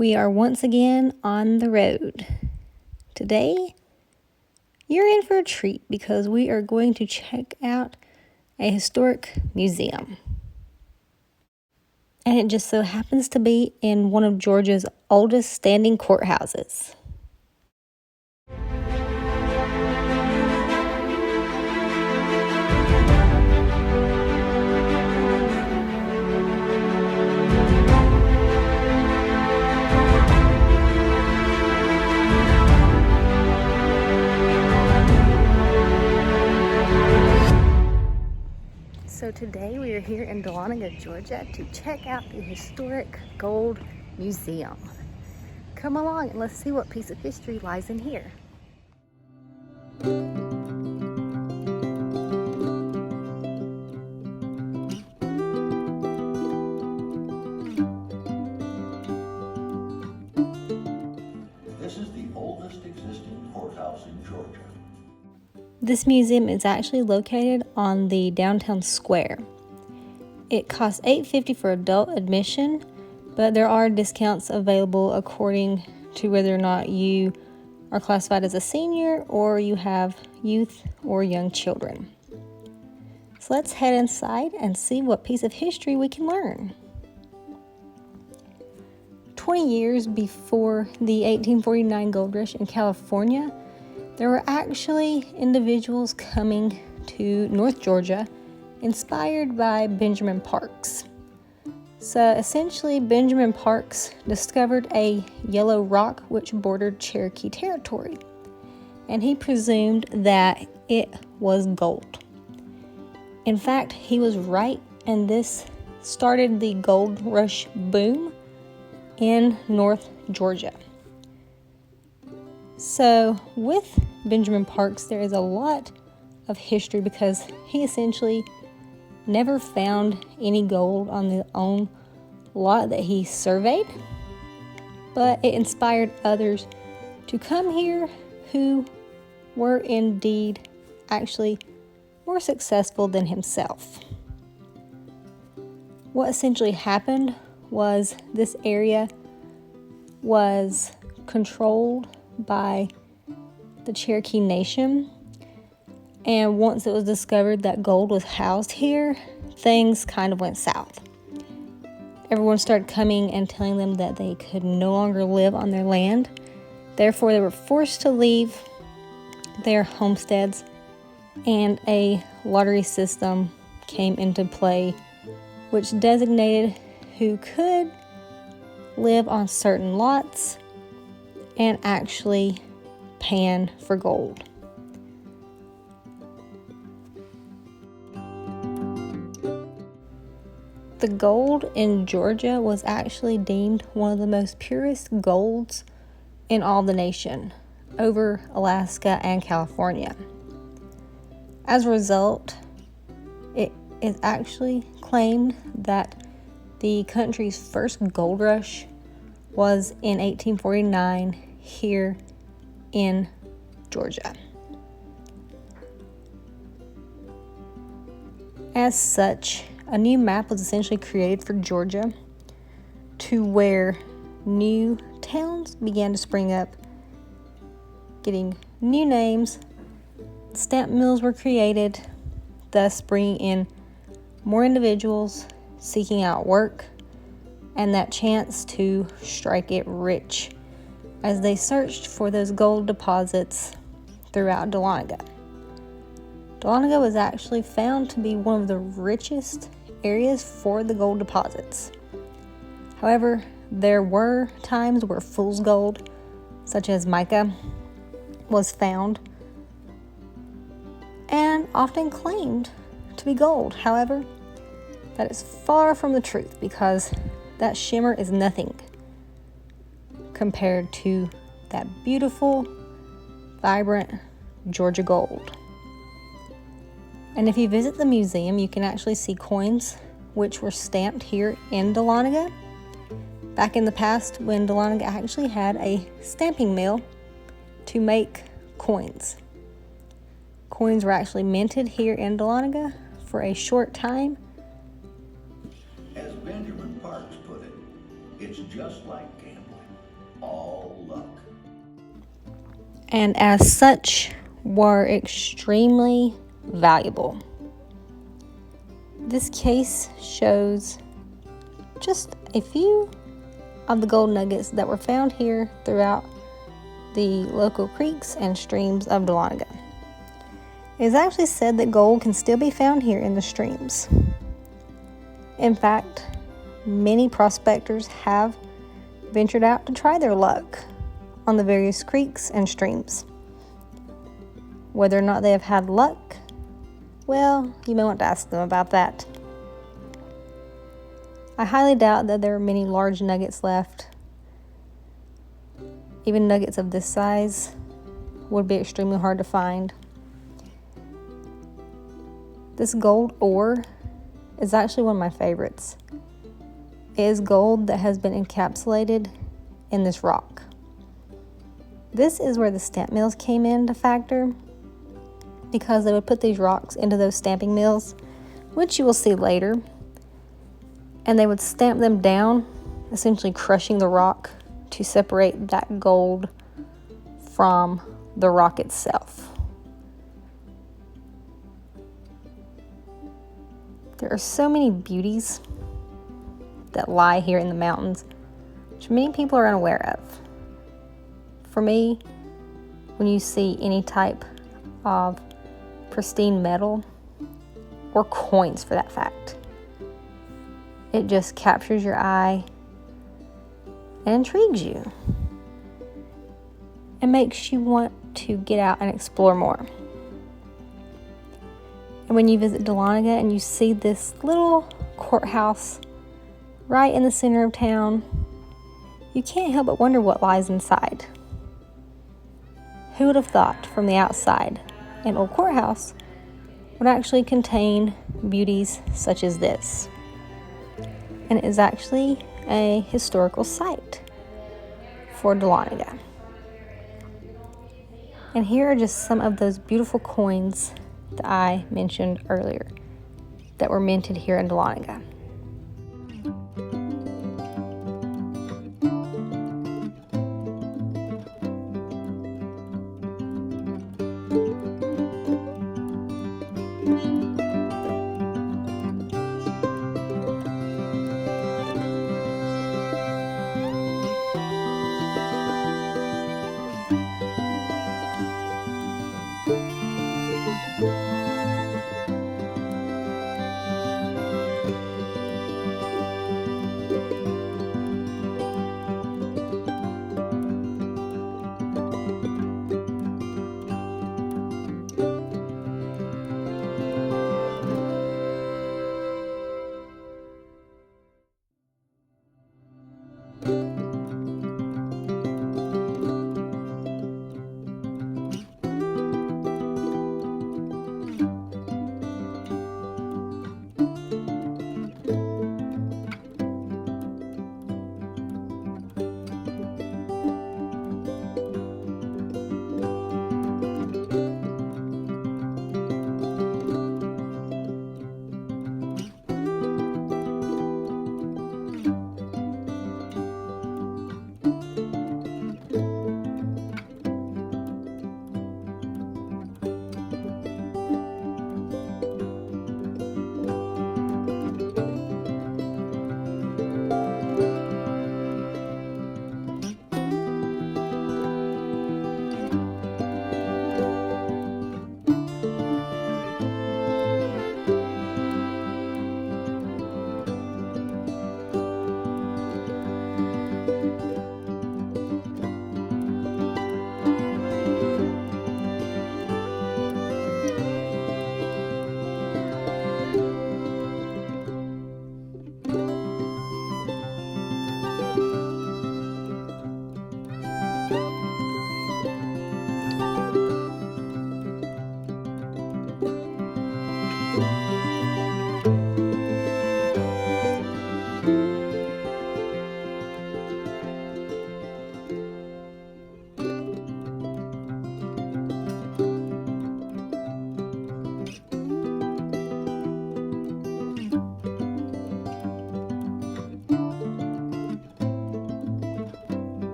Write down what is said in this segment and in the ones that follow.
We are once again on the road. Today, you're in for a treat because we are going to check out a historic museum. And it just so happens to be in one of Georgia's oldest standing courthouses. So today we are here in Dahlonega, Georgia to check out the historic gold museum. Come along and let's see what piece of history lies in here. This is the oldest existing courthouse in Georgia. This museum is actually located on the downtown square. It costs $8.50 for adult admission, but there are discounts available according to whether or not you are classified as a senior or you have youth or young children. So let's head inside and see what piece of history we can learn. 20 years before the 1849 gold rush in California, there were actually individuals coming to North Georgia inspired by Benjamin Parks. So essentially, Benjamin Parks discovered a yellow rock which bordered Cherokee territory, and he presumed that it was gold. In fact, he was right, and this started the gold rush boom in North Georgia. So with Benjamin Parks, there is a lot of history because he essentially never found any gold on the own lot that he surveyed, but it inspired others to come here who were indeed actually more successful than himself. What essentially happened was this area was controlled by the Cherokee Nation, and once it was discovered that gold was housed here, things kind of went south. Everyone started coming and telling them that they could no longer live on their land. Therefore, they were forced to leave their homesteads, and a lottery system came into play, which designated who could live on certain lots and actually pan for gold. The gold in Georgia was actually deemed one of the most purest golds in all the nation, over Alaska and California. As a result, it is actually claimed that the country's first gold rush was in 1849 here in Georgia. As such, a new map was essentially created for Georgia to where new towns began to spring up, getting new names. Stamp mills were created, thus bringing in more individuals seeking out work and that chance to strike it rich as they searched for those gold deposits throughout Dahlonega. Dahlonega was actually found to be one of the richest areas for the gold deposits. However, there were times where fool's gold, such as mica, was found and often claimed to be gold. However, that is far from the truth because that shimmer is nothing compared to that beautiful, vibrant Georgia gold. And if you visit the museum, you can actually see coins which were stamped here in Dahlonega. Back in the past, when Dahlonega actually had a stamping mill to make coins. Coins were actually minted here in Dahlonega for a short time. As Benjamin Parks put it, it's just like gambling. all luck. And as such were extremely valuable. This case shows just a few of the gold nuggets that were found here throughout the local creeks and streams of Dahlonega. It is actually said that gold can still be found here in the streams. In fact, many prospectors have ventured out to try their luck on the various creeks and streams. Whether or not they have had luck, well, you may want to ask them about that. I highly doubt that there are many large nuggets left. Even nuggets of this size would be extremely hard to find. This gold ore is actually one of my favorites. It is gold that has been encapsulated in this rock. This is where the stamp mills came into factor, because they would put these rocks into those stamping mills, which you will see later, and they would stamp them down, essentially crushing the rock to separate that gold from the rock itself. There are so many beauties that lie here in the mountains, which many people are unaware of. For me, when you see any type of pristine metal, or coins for that fact, it just captures your eye and intrigues you and makes you want to get out and explore more. And when you visit Dahlonega and you see this little courthouse right in the center of town, you can't help but wonder what lies inside. Who would have thought from the outside an old courthouse would actually contain beauties such as this? And it is actually a historical site for Dahlonega. And here are just some of those beautiful coins that I mentioned earlier that were minted here in Dahlonega.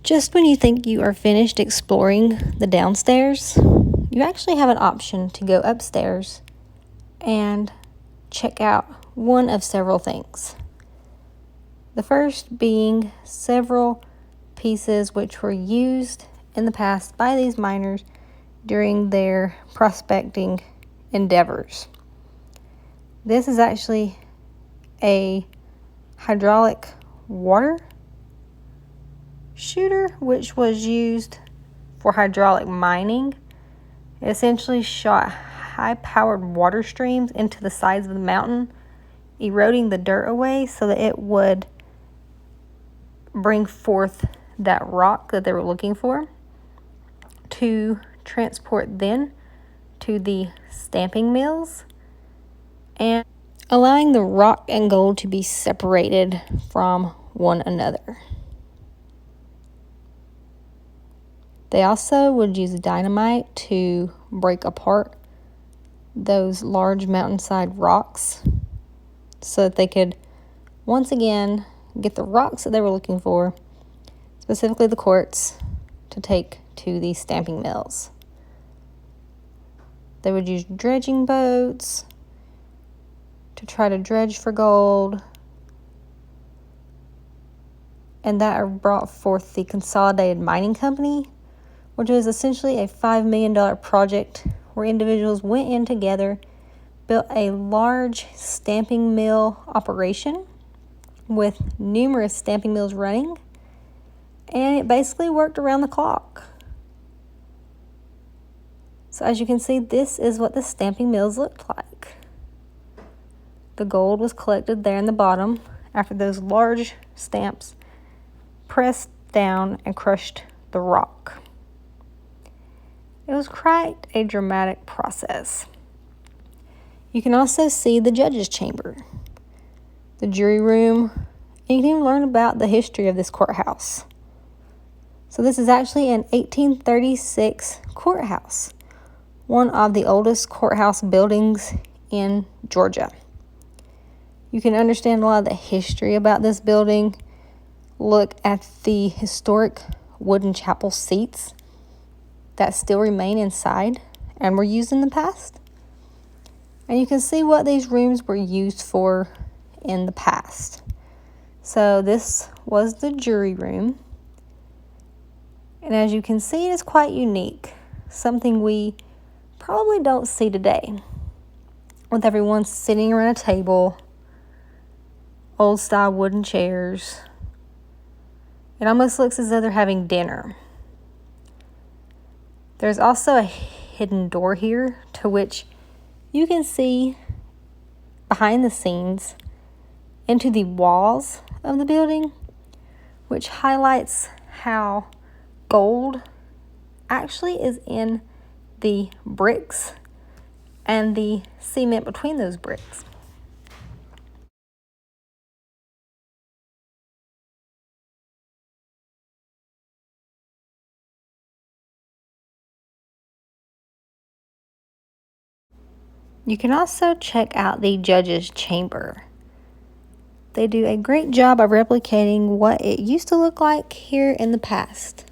Just when you think you are finished exploring the downstairs, you actually have an option to go upstairs and check out one of several things. The first being several pieces which were used in the past by these miners during their prospecting endeavors. This is actually a hydraulic water shooter which was used for hydraulic mining. It essentially shot high-powered water streams into the sides of the mountain, eroding the dirt away so that it would bring forth that rock that they were looking for to transport then to the stamping mills, and allowing the rock and gold to be separated from one another. They also would use dynamite to break apart those large mountainside rocks so that they could once again get the rocks that they were looking for, specifically the quartz, to take to the stamping mills. They would use dredging boats to try to dredge for gold, and that brought forth the Consolidated Mining Company, which was essentially a $5 million project where individuals went in together, built a large stamping mill operation with numerous stamping mills running, and it basically worked around the clock. So as you can see, this is what the stamping mills looked like. The gold was collected there in the bottom after those large stamps pressed down and crushed the rock. It was quite a dramatic process. You can also see the judge's chamber, the jury room, and you can even learn about the history of this courthouse. So this is actually an 1836 courthouse, one of the oldest courthouse buildings in Georgia. You can understand a lot of the history about this building. Look at the historic wooden chapel seats that still remain inside and were used in the past. And you can see what these rooms were used for in the past. So this was the jury room. And as you can see, it is quite unique. Something we probably don't see today. With everyone sitting around a table, old style wooden chairs. It almost looks as though they're having dinner. There's also a hidden door here to which you can see behind the scenes into the walls of the building, which highlights how gold actually is in the bricks and the cement between those bricks. You can also check out the judge's chamber. They do a great job of replicating what it used to look like here in the past.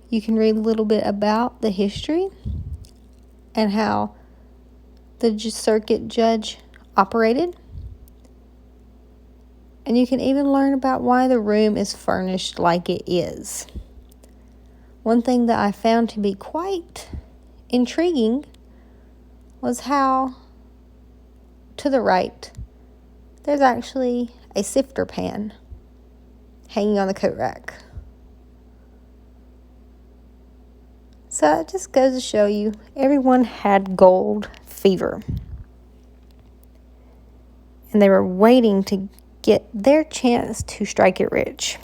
You can read a little bit about the history and how the circuit judge operated. And you can even learn about why the room is furnished like it is. One thing that I found to be quite intriguing was how, to the right, there's actually a sifter pan hanging on the coat rack. So it just goes to show you, everyone had gold fever. And they were waiting to get their chance to strike it rich.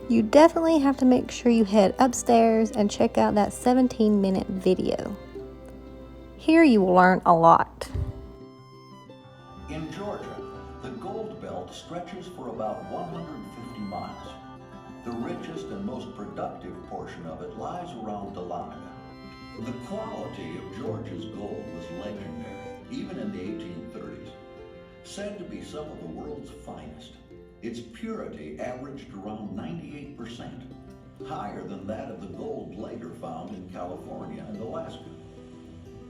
You definitely have to make sure you head upstairs and check out that 17-minute video. Here you will learn a lot. In Georgia, the Gold Belt stretches for about 150 miles. The richest and most productive portion of it lies around Dahlonega. The quality of Georgia's gold was legendary, even in the 1830s. Said to be some of the world's finest. Its purity averaged around 98%, higher than that of the gold later found in California and Alaska.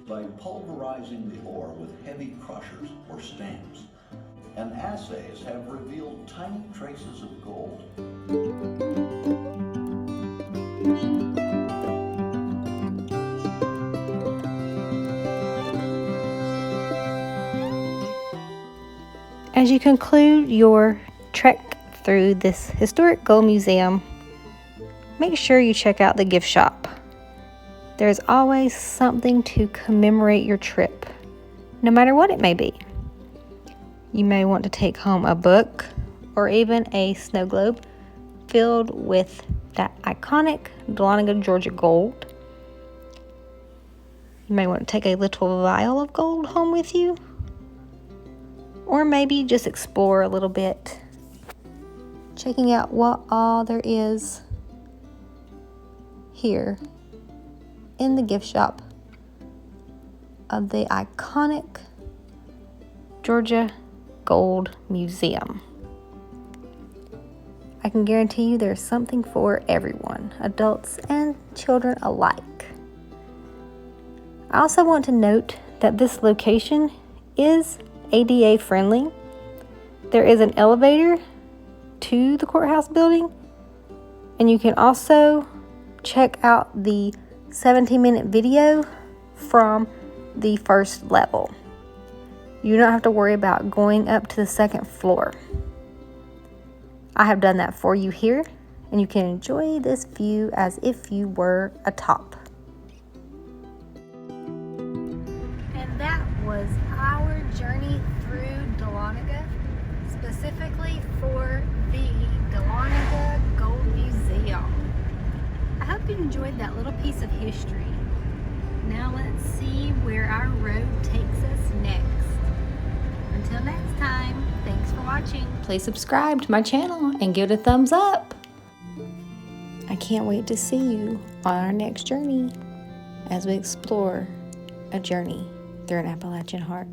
By pulverizing the ore with heavy crushers or stamps, and assays have revealed tiny traces of gold. As you conclude your trek through this historic gold museum, make sure you check out the gift shop. There's always something to commemorate your trip, no matter what it may be. You may want to take home a book or even a snow globe filled with that iconic Dahlonega, Georgia gold. You may want to take a little vial of gold home with you, or maybe just explore a little bit, checking out what all there is here in the gift shop of the iconic Georgia Gold Museum. I can guarantee you there's something for everyone, adults and children alike. I also want to note that this location is ADA friendly. There is an elevator to the courthouse building, and you can also check out the 17-minute video from the first level. You don't have to worry about going up to the second floor. I have done that for you here, and you can enjoy this view as if you were atop. And that was our journey through Dahlonega, specifically for the Dahlonega Gold Museum. I hope you enjoyed that little piece of history. Now let's see where our road takes us next. Until next time, thanks for watching. Please subscribe to my channel and give it a thumbs up. I can't wait to see you on our next journey as we explore a journey through an Appalachian heart.